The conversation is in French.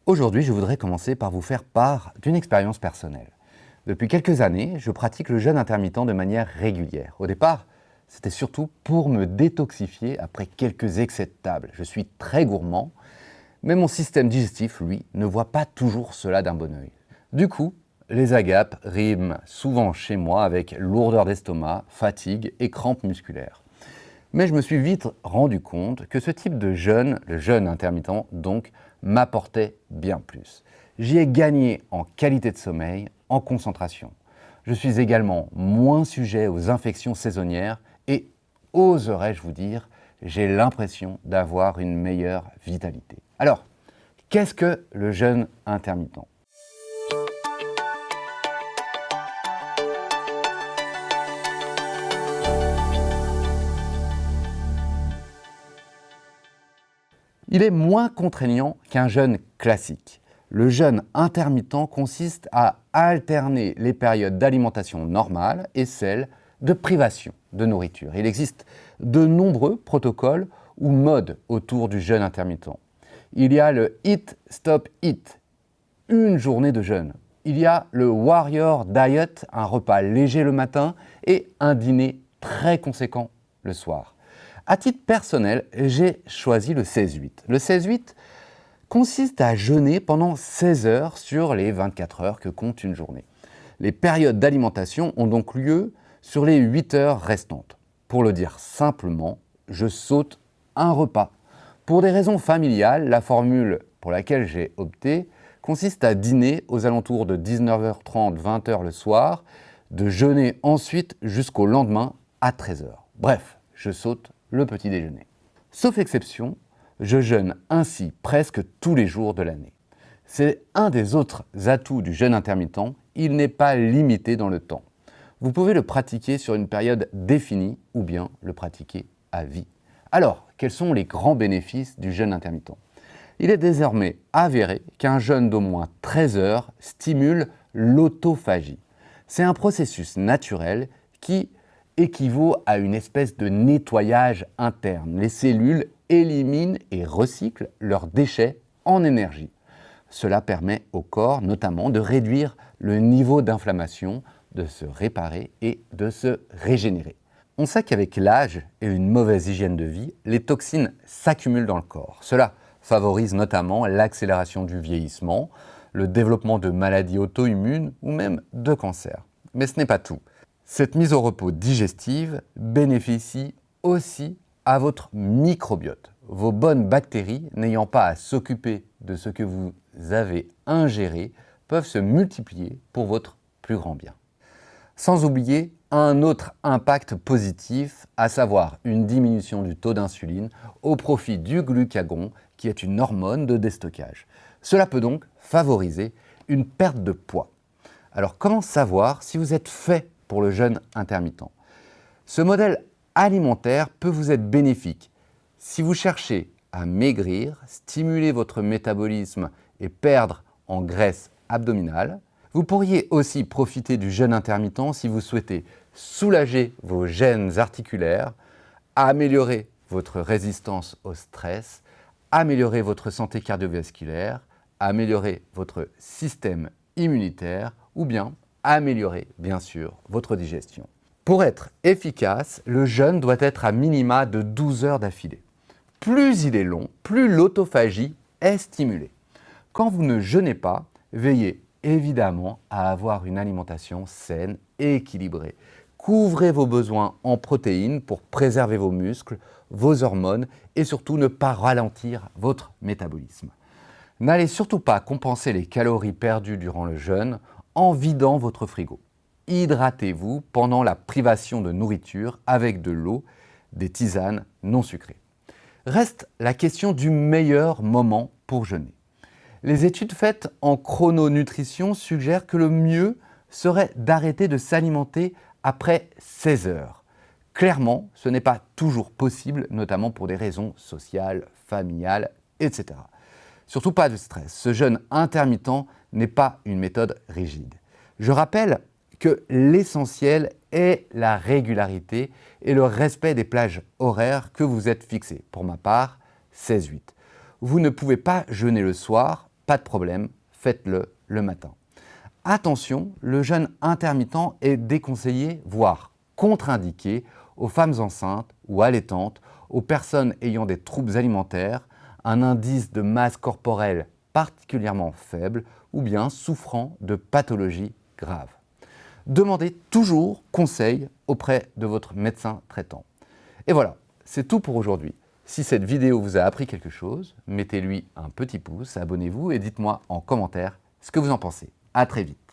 Aujourd'hui, je voudrais commencer par vous faire part d'une expérience personnelle. Depuis quelques années, je pratique le jeûne intermittent de manière régulière. Au départ, c'était surtout pour me détoxifier après quelques excès de table. Je suis très gourmand, mais mon système digestif, lui, ne voit pas toujours cela d'un bon œil. Du coup, les agapes riment souvent chez moi avec lourdeur d'estomac, fatigue et crampes musculaires. Mais je me suis vite rendu compte que ce type de jeûne, le jeûne intermittent donc, m'apportait bien plus. J'y ai gagné en qualité de sommeil, en concentration. Je suis également moins sujet aux infections saisonnières et, oserais-je vous dire, j'ai l'impression d'avoir une meilleure vitalité. Alors, qu'est-ce que le jeûne intermittent ? Il est moins contraignant qu'un jeûne classique. Le jeûne intermittent consiste à alterner les périodes d'alimentation normale et celles de privation de nourriture. Il existe de nombreux protocoles ou modes autour du jeûne intermittent. Il y a le Eat, Stop, Eat, une journée de jeûne. Il y a le Warrior Diet, un repas léger le matin et un dîner très conséquent le soir. À titre personnel, j'ai choisi le 16-8. Le 16-8 consiste à jeûner pendant 16 heures sur les 24 heures que compte une journée. Les périodes d'alimentation ont donc lieu sur les 8 heures restantes. Pour le dire simplement, je saute un repas. Pour des raisons familiales, la formule pour laquelle j'ai opté consiste à dîner aux alentours de 19h30, 20h le soir, de jeûner ensuite jusqu'au lendemain à 13h. Bref, je saute le petit déjeuner. Sauf exception, je jeûne ainsi presque tous les jours de l'année. C'est un des autres atouts du jeûne intermittent, il n'est pas limité dans le temps. Vous pouvez le pratiquer sur une période définie ou bien le pratiquer à vie. Alors, quels sont les grands bénéfices du jeûne intermittent ? Il est désormais avéré qu'un jeûne d'au moins 13 heures stimule l'autophagie. C'est un processus naturel qui équivaut à une espèce de nettoyage interne. Les cellules éliminent et recyclent leurs déchets en énergie. Cela permet au corps notamment de réduire le niveau d'inflammation, de se réparer et de se régénérer. On sait qu'avec l'âge et une mauvaise hygiène de vie, les toxines s'accumulent dans le corps. Cela favorise notamment l'accélération du vieillissement, le développement de maladies auto-immunes ou même de cancers. Mais ce n'est pas tout. Cette mise au repos digestive bénéficie aussi à votre microbiote. Vos bonnes bactéries, n'ayant pas à s'occuper de ce que vous avez ingéré, peuvent se multiplier pour votre plus grand bien. Sans oublier un autre impact positif, à savoir une diminution du taux d'insuline au profit du glucagon, qui est une hormone de déstockage. Cela peut donc favoriser une perte de poids. Alors comment savoir si vous êtes fait pour le jeûne intermittent ? Ce modèle alimentaire peut vous être bénéfique si vous cherchez à maigrir, stimuler votre métabolisme et perdre en graisse abdominale. Vous pourriez aussi profiter du jeûne intermittent si vous souhaitez soulager vos gènes articulaires, améliorer votre résistance au stress, améliorer votre santé cardiovasculaire, améliorer votre système immunitaire ou bien améliorer, bien sûr, votre digestion. Pour être efficace, le jeûne doit être à minima de 12 heures d'affilée. Plus il est long, plus l'autophagie est stimulée. Quand vous ne jeûnez pas, veillez évidemment à avoir une alimentation saine et équilibrée. Couvrez vos besoins en protéines pour préserver vos muscles, vos hormones et surtout ne pas ralentir votre métabolisme. N'allez surtout pas compenser les calories perdues durant le jeûne en vidant votre frigo. Hydratez-vous pendant la privation de nourriture avec de l'eau, des tisanes non sucrées. Reste la question du meilleur moment pour jeûner. Les études faites en chrononutrition suggèrent que le mieux serait d'arrêter de s'alimenter après 16 heures. Clairement, ce n'est pas toujours possible, notamment pour des raisons sociales, familiales, etc. Surtout pas de stress, ce jeûne intermittent n'est pas une méthode rigide. Je rappelle que l'essentiel est la régularité et le respect des plages horaires que vous êtes fixées. Pour ma part, 16-8. Vous ne pouvez pas jeûner le soir pas de problème, faites-le le matin. Attention, le jeûne intermittent est déconseillé, voire contre-indiqué aux femmes enceintes ou allaitantes, aux personnes ayant des troubles alimentaires, un indice de masse corporelle particulièrement faible ou bien souffrant de pathologies graves. Demandez toujours conseil auprès de votre médecin traitant. Et voilà, c'est tout pour aujourd'hui. Si cette vidéo vous a appris quelque chose, mettez-lui un petit pouce, abonnez-vous et dites-moi en commentaire ce que vous en pensez. À très vite.